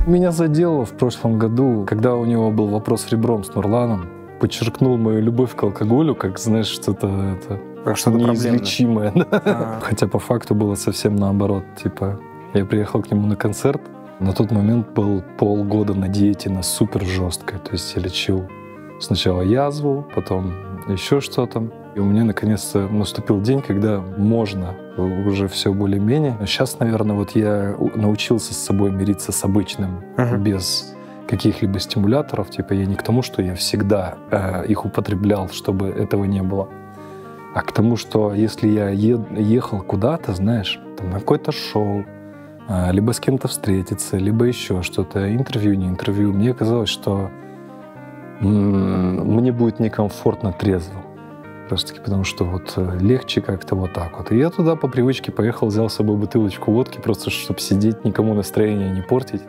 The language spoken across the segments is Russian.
Меня задело в прошлом году, когда у него был вопрос с ребром с Нурланом, подчеркнул мою любовь к алкоголю, как, знаешь, что-то неизлечимое. Да? Хотя по факту было совсем наоборот. Типа, я приехал к нему на концерт, на тот момент был полгода на диете, на супер жесткой. То есть я лечил сначала язву, потом еще что-то. И у меня наконец-то наступил день, когда можно уже все более-менее. Сейчас, наверное, вот я научился с собой мириться с обычным, без каких-либо стимуляторов. Типа я не к тому, что я всегда их употреблял, чтобы этого не было, а к тому, что если я ехал куда-то, знаешь, там, на какое-то шоу, либо с кем-то встретиться, либо еще что-то, интервью, не интервью, мне казалось, что мне будет некомфортно трезво. Просто-таки потому, что вот легче как-то вот так вот. И я туда по привычке поехал, взял с собой бутылочку водки, просто чтобы сидеть, никому настроение не портить.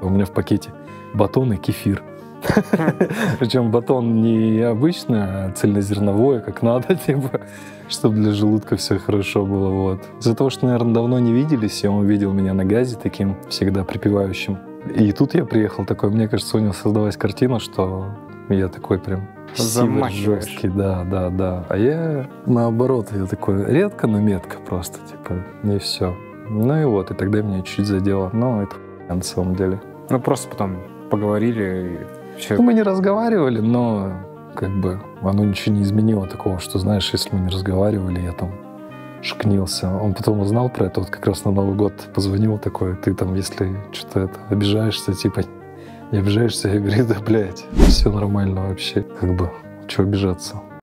У меня в пакете батон и кефир. Причем батон не обычный, а цельнозерновой, как надо, типа, чтобы для желудка все хорошо было. Вот. Из-за того, что, наверное, давно не виделись, и он увидел меня на газе таким всегда припевающим. И тут я приехал такой, мне кажется, у него создалась картина, что я такой прям сильно жесткий, да. А я наоборот, я такой редко, но метко просто, типа, и все. Ну и вот, и тогда меня чуть задело. Но это на самом деле. Ну просто потом поговорили и все. Ну, мы не разговаривали, но как бы оно ничего не изменило такого, что, знаешь, если мы не разговаривали, я там шкнился. Он потом узнал про это, вот как раз на Новый год позвонил такой, ты там, если что-то обижаешься, типа, не обижаешься, я говорю, да, блядь, все нормально вообще, как бы, чего обижаться.